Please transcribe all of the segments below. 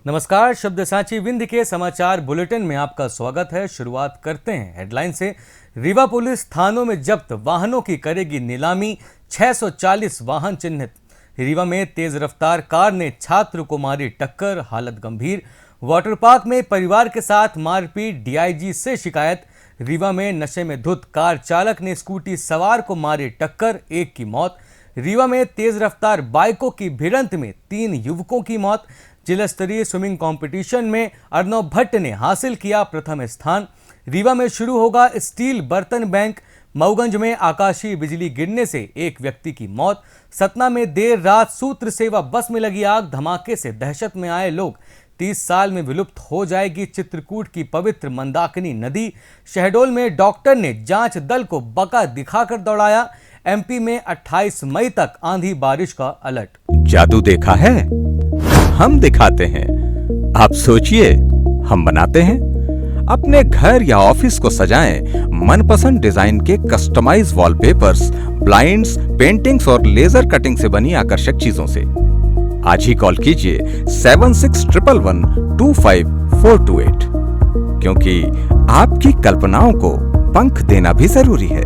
नमस्कार, शब्द सांची विंध्य के समाचार बुलेटिन में आपका स्वागत है। शुरुआत करते हैं हेडलाइन से। रीवा पुलिस थानों में जब्त वाहनों की करेगी नीलामी, 640 वाहन चिन्हित। रीवा में तेज रफ्तार कार ने छात्र को मारी टक्कर, हालत गंभीर। वाटर पार्क में परिवार के साथ मारपीट, डीआईजी से शिकायत। रीवा में नशे में धुत कार चालक ने स्कूटी सवार को मारी टक्कर, एक की मौत। रीवा में तेज रफ्तार बाइकों की भिड़ंत में 3 युवकों की मौत। जिला स्तरीय स्विमिंग कंपटीशन में अर्णव भट्ट ने हासिल किया प्रथम स्थान। रीवा में शुरू होगा स्टील बर्तन बैंक। मऊगंज में आकाशीय बिजली गिरने से एक व्यक्ति की मौत। सतना में देर रात सूत्र सेवा बस में लगी आग, धमाके से दहशत में आए लोग। 30 साल में विलुप्त हो जाएगी चित्रकूट की पवित्र मंदाकिनी नदी। शहडोल में डॉक्टर ने जांच दल को बका दिखाकर दौड़ाया। एमपी में 28 मई तक आंधी बारिश का अलर्ट। जादू देखा है, हम दिखाते हैं। आप सोचिए, हम बनाते हैं। अपने घर या ऑफिस को सजाएं मनपसंद डिजाइन के कस्टमाइज वॉलपेपर्स, ब्लाइंड्स, पेंटिंग्स और लेजर कटिंग से बनी आकर्षक चीजों से। आज ही कॉल कीजिए 7611125428, क्योंकि आपकी कल्पनाओं को पंख देना भी जरूरी है।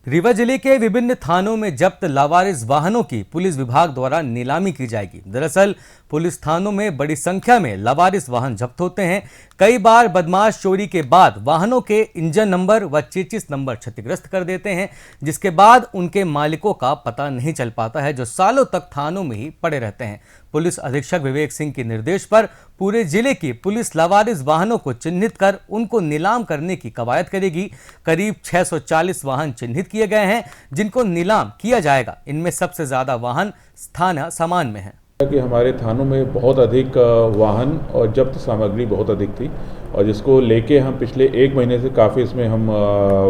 रीवा जिले के विभिन्न थानों में जब्त लावारिस वाहनों की पुलिस विभाग द्वारा नीलामी की जाएगी। दरअसल पुलिस थानों में बड़ी संख्या में लावारिस वाहन जब्त होते हैं। कई बार बदमाश चोरी के बाद वाहनों के इंजन नंबर व चेचिस नंबर क्षतिग्रस्त कर देते हैं, जिसके बाद उनके मालिकों का पता नहीं चल पाता है, जो सालों तक थानों में ही पड़े रहते हैं। पुलिस अधीक्षक विवेक सिंह के निर्देश पर पूरे जिले की पुलिस लावारिस वाहनों को चिन्हित कर उनको नीलाम करने की कवायद करेगी। करीब 640 वाहन चिन्हित किए गए हैं, जिनको नीलाम किया जाएगा। इनमें सबसे ज्यादा वाहन थाना सामान में है कि हमारे थानों में बहुत अधिक वाहन और जब्त सामग्री बहुत अधिक थी, और जिसको लेके हम पिछले 1 महीने से काफ़ी इसमें हम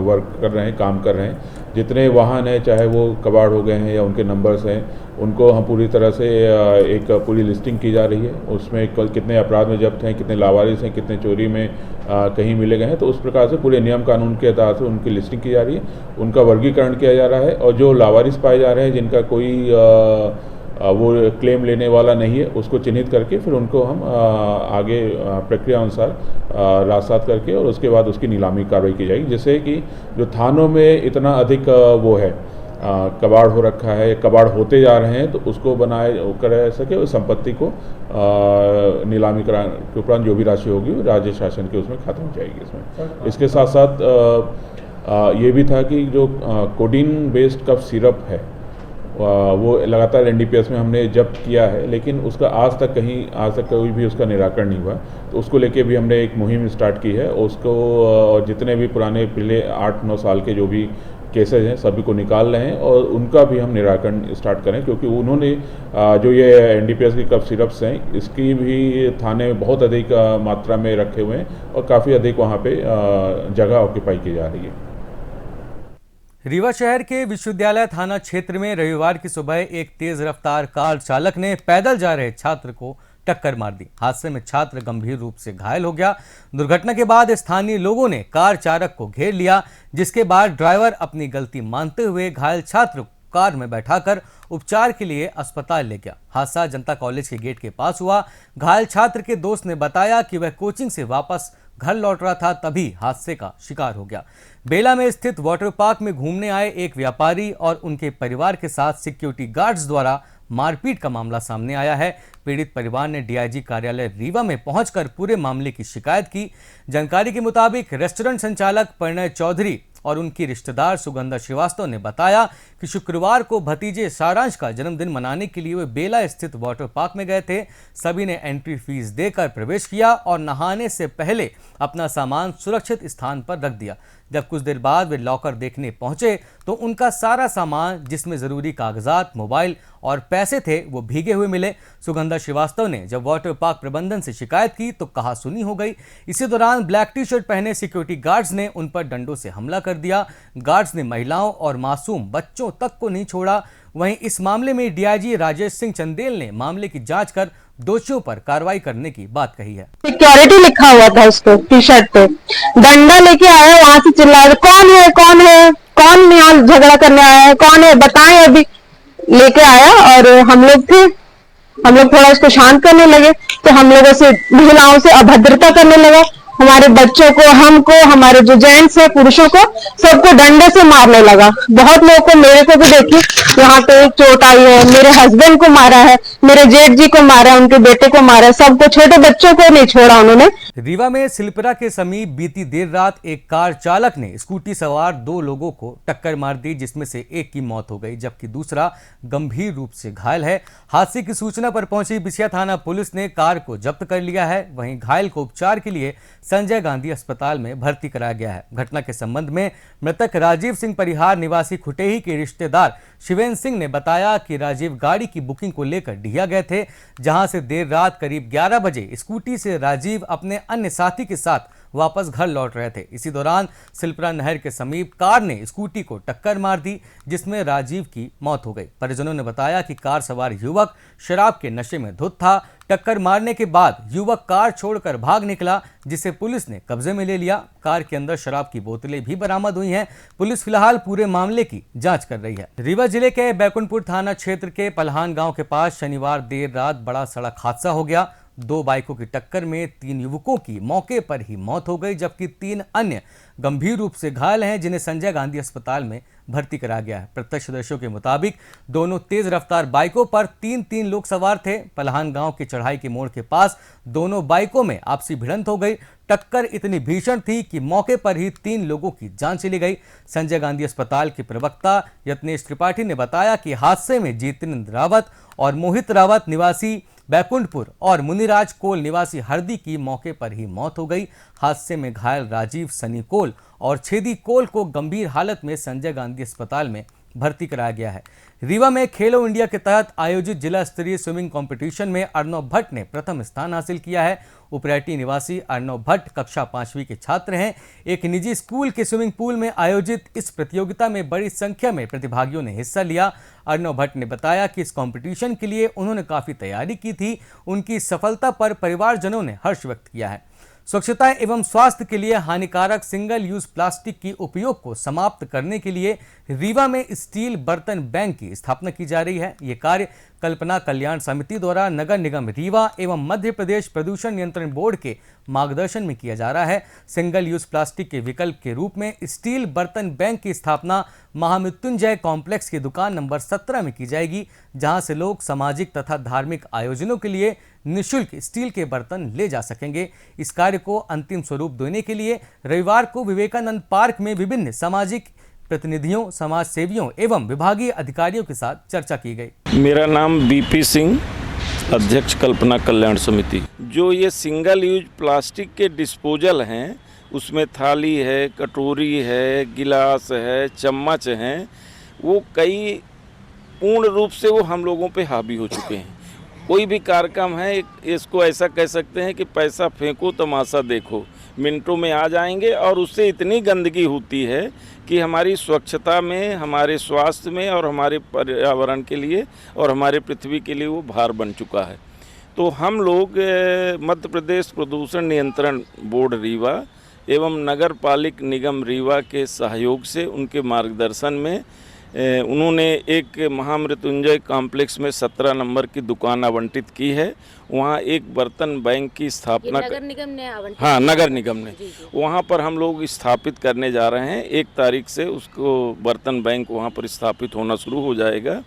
वर्क कर रहे हैं, काम कर रहे हैं। जितने वाहन हैं, चाहे वो कबाड़ हो गए हैं या उनके नंबर्स हैं, उनको हम पूरी तरह से एक पूरी लिस्टिंग की जा रही है। उसमें कितने अपराध में जब्त हैं, कितने लावारिस हैं, कितने चोरी में कहीं मिले गए हैं, तो उस प्रकार से पूरे नियम कानून के आधार से उनकी लिस्टिंग की जा रही है, उनका वर्गीकरण किया जा रहा है। और जो लावारिस पाए जा रहे हैं, जिनका कोई वो क्लेम लेने वाला नहीं है, उसको चिन्हित करके फिर उनको हम आगे प्रक्रिया अनुसार रास्तात करके और उसके बाद उसकी नीलामी कार्रवाई की जाएगी, जिससे कि जो थानों में इतना अधिक वो है कबाड़ हो रखा है, कबाड़ होते जा रहे हैं, तो उसको बनाए कर सके और संपत्ति को नीलामी करा के उपरांत जो भी राशि होगी वो राज्य शासन के उसमें खत्म हो जाएगी। इसमें इसके साथ साथ ये भी था कि जो कोडीन बेस्ड कफ सिरप है, वो लगातार एनडीपीएस में हमने जब्त किया है, लेकिन उसका आज तक कोई भी उसका निराकरण नहीं हुआ। तो उसको लेके भी हमने एक मुहिम स्टार्ट की है। उसको जितने भी पुराने पिछले 8-9 साल के जो भी केसेज हैं, सभी को निकाल रहे हैं और उनका भी हम निराकरण स्टार्ट करें, क्योंकि उन्होंने जो ये एनडीपीएस की कफ सिरप्स हैं, इसकी भी थाने में बहुत अधिक मात्रा में रखे हुए हैं और काफ़ी अधिक वहाँ पे जगह ऑक्यूपाई की जा रही है। रीवा शहर के विश्वविद्यालय थाना क्षेत्र में रविवार की सुबह एक तेज रफ्तार कार चालक ने पैदल जा रहे छात्र को टक्कर मार दी। हादसे में छात्र गंभीर रूप से घायल हो गया। दुर्घटना के बाद स्थानीय लोगों ने कार चालक को घेर लिया, जिसके बाद ड्राइवर अपनी गलती मानते हुए घायल छात्र कार में बैठाकर उपचार के लिए अस्पताल ले गया। हादसा जनता कॉलेज के गेट के पास हुआ। घायल छात्र के दोस्त ने बताया कि वह कोचिंग से वापस घर लौट रहा था, तभी हादसे का शिकार हो गया। बेला में स्थित वाटर पार्क में घूमने आए एक व्यापारी और उनके परिवार के साथ सिक्योरिटी गार्ड्स द्वारा मारपीट का मामला सामने आया है। पीड़ित परिवार ने डीआईजी कार्यालय रीवा में पहुंचकर पूरे मामले की शिकायत की। जानकारी के मुताबिक रेस्टोरेंट संचालक परिणय चौधरी और उनकी रिश्तेदार सुगंधा श्रीवास्तव ने बताया कि शुक्रवार को भतीजे सारांश का जन्मदिन मनाने के लिए वे बेला स्थित वाटर पार्क में गए थे। सभी ने एंट्री फीस देकर प्रवेश किया और नहाने से पहले अपना सामान सुरक्षित स्थान पर रख दिया। जब कुछ देर बाद वे लॉकर देखने पहुंचे तो उनका सारा सामान, जिसमें जरूरी कागजात, मोबाइल और पैसे थे, वो भीगे हुए मिले। सुगंधा श्रीवास्तव ने जब वाटर पार्क प्रबंधन से शिकायत की तो कहासुनी हो गई। इसी दौरान ब्लैक टी शर्ट पहने सिक्योरिटी गार्ड्स ने उन पर डंडों से हमला कर दिया। गार्ड्स ने महिलाओं और मासूम बच्चों तक को नहीं छोड़ा। वहीं इस मामले में डीआईजी राजेश सिंह चंदेल ने मामले की जांच कर दोषियों पर कार्रवाई करने की बात कही है। सिक्योरिटी लिखा हुआ था उसको टी शर्ट पे, डंडा लेके आया, वहां से चिल्ला रहे कौन है, कौन है, कौन यहाँ झगड़ा करने आया है, कौन है बताएं। अभी लेके आया और हम लोग थोड़ा इसको शांत करने लगे, तो हम लोगों से महिलाओं से अभद्रता करने लगा। हमारे बच्चों को, हमको, हमारे जो जेंट्स है, पुरुषों को, सबको डंडे से मारने लगा। बहुत लोगों को, मेरे को भी देखी, यहाँ पे एक चोट आई है, मेरे हस्बैंड को मारा है, मेरे जेठ जी को मारा है, उनके बेटे को मारा है, सबको, छोटे बच्चों को नहीं छोड़ा उन्होंने। रीवा में सिलपरा के समीप बीती देर रात एक कार चालक ने स्कूटी सवार 2 लोगों को टक्कर मार दी, जिसमें से एक की मौत हो गई जबकि दूसरा गंभीर रूप से घायल है। हादसे की सूचना पर पहुंची बिछिया थाना पुलिस ने कार को जब्त कर लिया है। वहीं घायल को उपचार के लिए संजय गांधी अस्पताल में भर्ती कराया गया है। घटना के संबंध में मृतक राजीव सिंह परिहार निवासी खुटेही के रिश्तेदार शिवेंद्र सिंह ने बताया कि राजीव गाड़ी की बुकिंग को लेकर डिहिया गए थे, जहां से देर रात करीब 11 बजे स्कूटी से राजीव अपने अन्य साथी के साथ वापस घर लौट रहे थे। इसी दौरान सिलपरा नहर के समीप कार ने स्कूटी को टक्कर मार दी, जिसमें राजीव की मौत हो गई। परिजनों ने बताया कि कार सवार युवक शराब के नशे में धुत था। टक्कर मारने के बाद युवक कार छोड़कर भाग निकला, जिसे पुलिस ने कब्जे में ले लिया। कार के अंदर शराब की बोतलें भी बरामद हुई हैं। पुलिस फिलहाल पूरे मामले की जांच कर रही है। रीवा जिले के बैकुंठपुर थाना क्षेत्र के पलहान गांव के पास शनिवार देर रात बड़ा सड़क हादसा हो गया। 2 बाइकों की टक्कर में 3 युवकों की मौके पर ही मौत हो गई, जबकि 3 अन्य गंभीर रूप से घायल हैं, जिन्हें संजय गांधी अस्पताल में भर्ती कराया गया है। प्रत्यक्षदर्शियों के मुताबिक दोनों तेज रफ्तार बाइकों पर 3 लोग सवार थे। पलहान गांव की चढ़ाई के मोड़ के पास दोनों बाइकों में आपसी भिड़ंत हो गई। टक्कर इतनी भीषण थी कि मौके पर ही 3 लोगों की जान चली गई। संजय गांधी अस्पताल के प्रवक्ता यत्नेश त्रिपाठी ने बताया कि हादसे में जितेंद्र रावत और मोहित रावत निवासी बैकुंठपुर और मुनिराज कोल निवासी हरदी की मौके पर ही मौत हो गई। हादसे में घायल राजीव सनी कोल और छेदी कोल को गंभीर हालत में संजय गांधी अस्पताल में भर्ती कराया गया है। रीवा में खेलो इंडिया के तहत आयोजित जिला स्तरीय स्विमिंग कंपटीशन में अर्णव भट्ट ने प्रथम स्थान हासिल किया है। उपरैटी निवासी अर्णव भट्ट कक्षा 5वीं के छात्र हैं। एक निजी स्कूल के स्विमिंग पूल में आयोजित इस प्रतियोगिता में बड़ी संख्या में प्रतिभागियों ने हिस्सा लिया। अर्णव भट्ट ने बताया कि इस कंपटीशन के लिए उन्होंने काफी तैयारी की थी। उनकी सफलता पर परिवारजनों ने हर्ष व्यक्त किया है। स्वच्छता एवं स्वास्थ्य के लिए हानिकारक सिंगल यूज प्लास्टिक की उपयोग को समाप्त करने के लिए रीवा में स्टील बर्तन बैंक की स्थापना की जा रही है। ये कार्य कल्पना कल्याण समिति द्वारा नगर निगम रीवा एवं मध्य प्रदेश प्रदूषण नियंत्रण बोर्ड के मार्गदर्शन में किया जा रहा है। सिंगल यूज प्लास्टिक के विकल्प के रूप में स्टील बर्तन बैंक की स्थापना महामृत्युंजय कॉम्प्लेक्स की दुकान नंबर 17 में की जाएगी, जहां से लोग सामाजिक तथा धार्मिक आयोजनों के लिए निःशुल्क स्टील के बर्तन ले जा सकेंगे। इस कार्य को अंतिम स्वरूप देने के लिए रविवार को विवेकानंद पार्क में विभिन्न सामाजिक प्रतिनिधियों, समाज सेवियों एवं विभागीय अधिकारियों के साथ चर्चा की गई। मेरा नाम बीपी सिंह, अध्यक्ष कल्पना कल्याण समिति। जो ये सिंगल यूज प्लास्टिक के डिस्पोजल हैं, उसमें थाली है, कटोरी है, गिलास है, चम्मच हैं, वो कई पूर्ण रूप से वो हम लोगों पे हावी हो चुके हैं। कोई भी कार्यक्रम है, इसको ऐसा कह सकते हैं कि पैसा फेंको तमाशा देखो, मिनटों में आ जाएंगे। और उससे इतनी गंदगी होती है कि हमारी स्वच्छता में, हमारे स्वास्थ्य में और हमारे पर्यावरण के लिए और हमारे पृथ्वी के लिए वो भार बन चुका है। तो हम लोग मध्य प्रदेश प्रदूषण नियंत्रण बोर्ड रीवा एवं नगर पालिक निगम रीवा के सहयोग से, उनके मार्गदर्शन में उन्होंने एक महामृत्युंजय कॉम्प्लेक्स में 17 नंबर की दुकान आवंटित की है। वहाँ एक बर्तन बैंक की स्थापना नगर निगम ने आवंटित, हाँ, नगर निगम ने, जी, जी। वहाँ पर हम लोग स्थापित करने जा रहे हैं। 1 तारीख से उसको बर्तन बैंक वहाँ पर स्थापित होना शुरू हो जाएगा।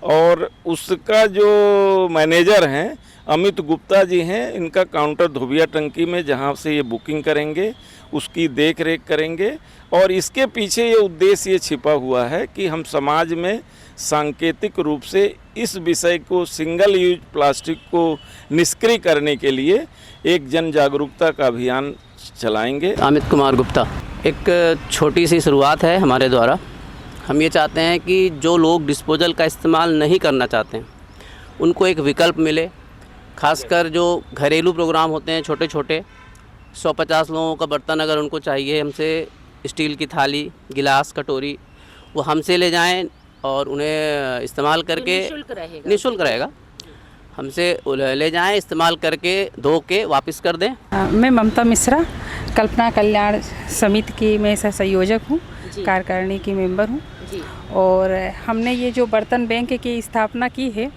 और उसका जो मैनेजर हैं अमित गुप्ता जी हैं, इनका काउंटर धोबिया टंकी में, जहाँ से ये बुकिंग करेंगे, उसकी देख रेख करेंगे। और इसके पीछे ये उद्देश्य ये छिपा हुआ है कि हम समाज में सांकेतिक रूप से इस विषय को, सिंगल यूज प्लास्टिक को निष्क्रिय करने के लिए एक जन जागरूकता का अभियान चलाएंगे। अमित कुमार गुप्ता। एक छोटी सी शुरुआत है हमारे द्वारा। हम ये चाहते हैं कि जो लोग डिस्पोजल का इस्तेमाल नहीं करना चाहते हैं, उनको एक विकल्प मिले। खासकर जो घरेलू प्रोग्राम होते हैं, छोटे छोटे 150 लोगों का बर्तन अगर उनको चाहिए, हमसे स्टील की थाली, गिलास, कटोरी, वो हमसे ले जाएं और उन्हें इस्तेमाल करके निःशुल्क रहेगा। निःशुल्क रहेगा। हमसे ले जाएं, इस्तेमाल करके धो के वापस कर दें। मैं ममता मिश्रा, कल्पना कल्याण समिति की मैं संयोजक हूँ, कार्यकारिणी की मेंबर हूँ। और हमने ये जो बर्तन बैंक की स्थापना की है,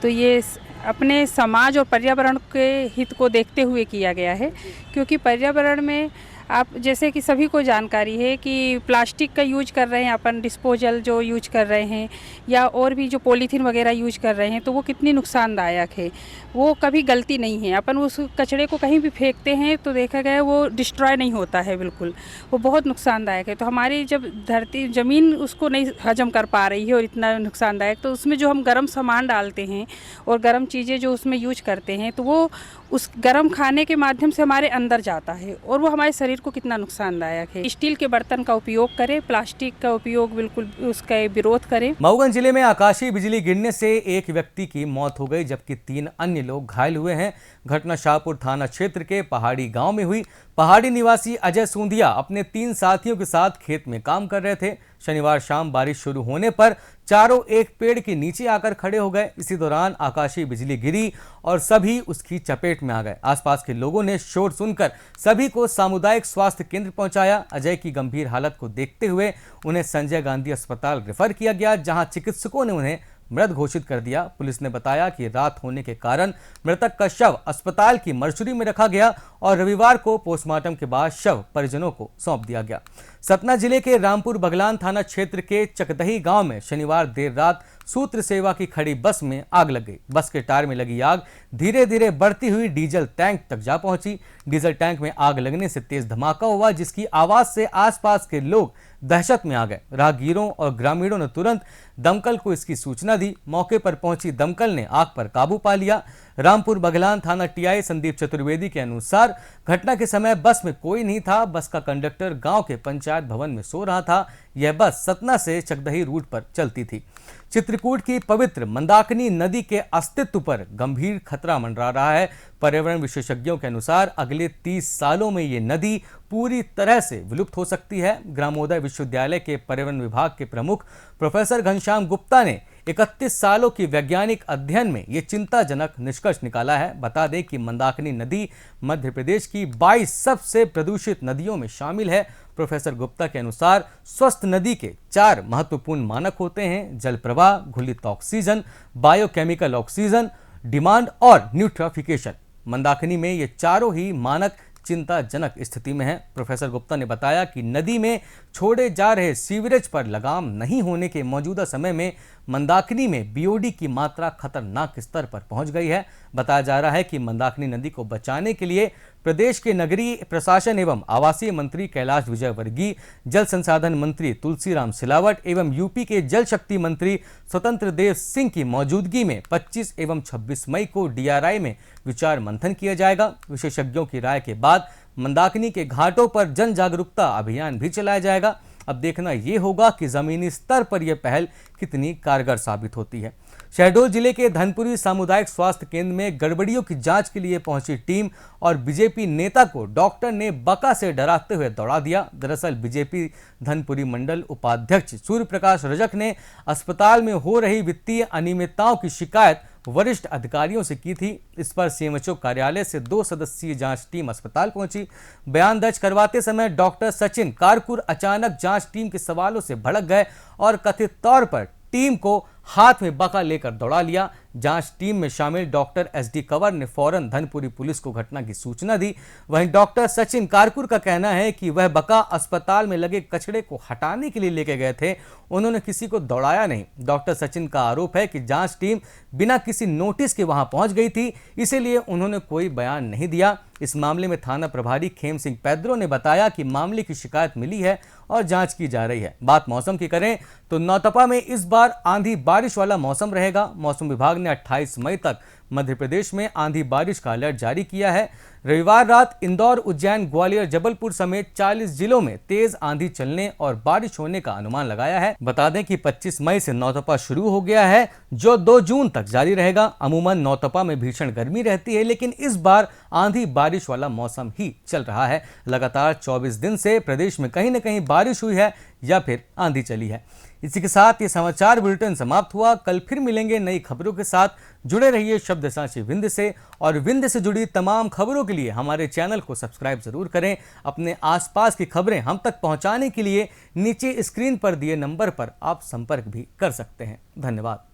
तो ये अपने समाज और पर्यावरण के हित को देखते हुए किया गया है, क्योंकि पर्यावरण में आप जैसे कि सभी को जानकारी है कि प्लास्टिक का यूज कर रहे हैं अपन, डिस्पोजल जो यूज कर रहे हैं या और भी जो पॉलीथीन वगैरह यूज कर रहे हैं, तो वो कितनी नुकसानदायक है। वो कभी गलती नहीं है, अपन उस कचरे को कहीं भी फेंकते हैं तो देखा गया है वो डिस्ट्रॉय नहीं होता है, बिल्कुल वो बहुत नुकसानदायक है। तो हमारी जब धरती ज़मीन उसको नहीं हजम कर पा रही है और इतना नुकसानदायक, तो उसमें जो हम गर्म सामान डालते हैं और गर्म चीज़ें जो उसमें यूज करते हैं, तो वो उस गर्म खाने के माध्यम से हमारे अंदर जाता है और वो हमारे शरीर को कितना नुकसानदायक है। स्टील के बर्तन का उपयोग करें, प्लास्टिक का उपयोग बिल्कुल उसका विरोध करें। मऊगंज जिले में आकाशीय बिजली गिरने से एक व्यक्ति की मौत हो गई, जबकि 3 अन्य लोग घायल हुए हैं। घटना शाहपुर थाना क्षेत्र के पहाड़ी गांव में हुई। पहाड़ी निवासी अजय सूंधिया अपने 3 साथियों के साथ खेत में काम कर रहे थे। शनिवार शाम बारिश शुरू होने पर चारों एक पेड़ के नीचे आकर खड़े हो गए। इसी दौरान आकाशीय बिजली गिरी और सभी उसकी चपेट में आ गए। आसपास के लोगों ने शोर सुनकर सभी को सामुदायिक स्वास्थ्य केंद्र पहुंचाया। अजय की गंभीर हालत को देखते हुए उन्हें संजय गांधी अस्पताल रेफर किया गया, जहां चिकित्सकों ने उन्हें मृत घोषित कर दिया। पुलिस ने बताया कि रात होने के कारण मृतक का शव अस्पताल की मर्चुरी में रखा गया और रविवार को पोस्टमार्टम के बाद शव परिजनों को सौंप दिया गया। सतना जिले के रामपुर बगलान थाना क्षेत्र के चकदही गांव में शनिवार देर रात सूत्र सेवा की खड़ी बस में आग लग गई। बस के टायर में लगी आग धीरे धीरे बढ़ती हुई डीजल टैंक तक जा पहुंची। डीजल टैंक में आग लगने से तेज धमाका हुआ, जिसकी आवाज से आसपास के लोग दहशत में आ गए। राहगीरों और ग्रामीणों ने तुरंत दमकल को इसकी सूचना दी। मौके पर पहुंची दमकल ने आग पर काबू पा लिया। रामपुर बगलान थाना टीआई संदीप चतुर्वेदी के अनुसार घटना के समय बस में कोई नहीं था। बस का कंडक्टर गांव के पंचायत भवन में सो रहा था। यह बस सतना से चकदही रूट पर चलती थी। चित्रकूट की पवित्र मंदाकिनी नदी के अस्तित्व पर गंभीर खतरा मंडरा रहा है। पर्यावरण विशेषज्ञों के अनुसार अगले 30 सालों में ये नदी पूरी तरह से विलुप्त हो सकती है। ग्रामोदय विश्वविद्यालय के पर्यावरण विभाग के प्रमुख प्रोफेसर घनश्याम गुप्ता ने 31 सालों की वैज्ञानिक अध्ययन में ये चिंताजनक निष्कर्ष निकाला है। बता दें कि मंदाकिनी नदी मध्य प्रदेश की 22 सबसे प्रदूषित नदियों में शामिल है। प्रोफेसर गुप्ता के अनुसार स्वस्थ नदी के 4 महत्वपूर्ण मानक होते हैं: जल प्रवाह, घुलित ऑक्सीजन, बायोकेमिकल ऑक्सीजन, डिमांड और न्यूट्रिफिकेशन। मंदाकिनी में ये चारों ही मानक चिंताजनक स्थिति में है। प्रोफेसर गुप्ता ने बताया कि नदी में छोड़े जा रहे सीवरेज पर लगाम नहीं होने के मौजूदा समय में मंदाकिनी में बीओडी की मात्रा खतरनाक स्तर पर पहुंच गई है। बताया जा रहा है कि मंदाकिनी नदी को बचाने के लिए प्रदेश के नगरीय प्रशासन एवं आवासीय मंत्री कैलाश विजयवर्गीय, जल संसाधन मंत्री तुलसीराम सिलावट एवं यूपी के जल शक्ति मंत्री स्वतंत्र देव सिंह की मौजूदगी में 25 एवं 26 मई को डीआरआई में विचार मंथन किया जाएगा। विशेषज्ञों की राय के बाद मंदाकिनी के घाटों पर जन जागरूकता अभियान भी चलाया जाएगा। अब देखना यह होगा कि जमीनी स्तर पर यह पहल कितनी कारगर साबित होती है। शहडोल जिले के धनपुरी सामुदायिक स्वास्थ्य केंद्र में गड़बड़ियों की जांच के लिए पहुंची टीम और बीजेपी नेता को डॉक्टर ने बका से डराते हुए दौड़ा दिया। दरअसल बीजेपी धनपुरी मंडल उपाध्यक्ष सूर्य प्रकाश रजक ने अस्पताल में हो रही वित्तीय अनियमितताओं की शिकायत वरिष्ठ अधिकारियों से की थी। इस पर सीएमएचओ कार्यालय से 2 सदस्यीय जांच टीम अस्पताल पहुंची। बयान दर्ज करवाते समय डॉक्टर सचिन कारकुर अचानक जांच टीम के सवालों से भड़क गए और कथित तौर पर टीम को हाथ में बका लेकर दौड़ा लिया। जांच टीम में शामिल डॉक्टर एसडी कंवर ने फौरन धनपुरी पुलिस को घटना की सूचना दी। वहीं डॉक्टर सचिन कारकुर का कहना है कि वह बका अस्पताल में लगे कचरे को हटाने के लिए लेके गए थे, उन्होंने किसी को दौड़ाया नहीं। डॉक्टर सचिन का आरोप है कि जांच टीम बिना किसी नोटिस के वहां पहुंच गई थी, इसीलिए उन्होंने कोई बयान नहीं दिया। इस मामले में थाना प्रभारी खेम सिंह पैद्रो ने बताया कि मामले की शिकायत मिली है और जांच की जा रही है। बात मौसम की करें तो नौतपा में इस बार आंधी बारिश वाला मौसम रहेगा। मौसम विभाग ने 28 मई तक मध्य प्रदेश में आंधी बारिश का अलर्ट जारी किया है। रविवार रात इंदौर, उज्जैन, ग्वालियर, जबलपुर समेत 40 जिलों में तेज आंधी चलने और बारिश होने का अनुमान लगाया है। बता दें कि 25 मई से नौतपा शुरू हो गया है, जो 2 जून तक जारी रहेगा। अमूमन नौतपा में भीषण गर्मी रहती है, लेकिन इस बार आंधी बारिश वाला मौसम ही चल रहा है। लगातार 24 दिन से प्रदेश में कहीं न कहीं बारिश हुई है, या फिर आंधी चली है। इसी के साथ ये समाचार बुलेटिन समाप्त हुआ। कल फिर मिलेंगे नई खबरों के साथ। जुड़े रहिए शब्द साँची विंध्य से, और विंध्य से जुड़ी तमाम खबरों के लिए हमारे चैनल को सब्सक्राइब जरूर करें। अपने आसपास की खबरें हम तक पहुंचाने के लिए नीचे स्क्रीन पर दिए नंबर पर आप संपर्क भी कर सकते हैं। धन्यवाद।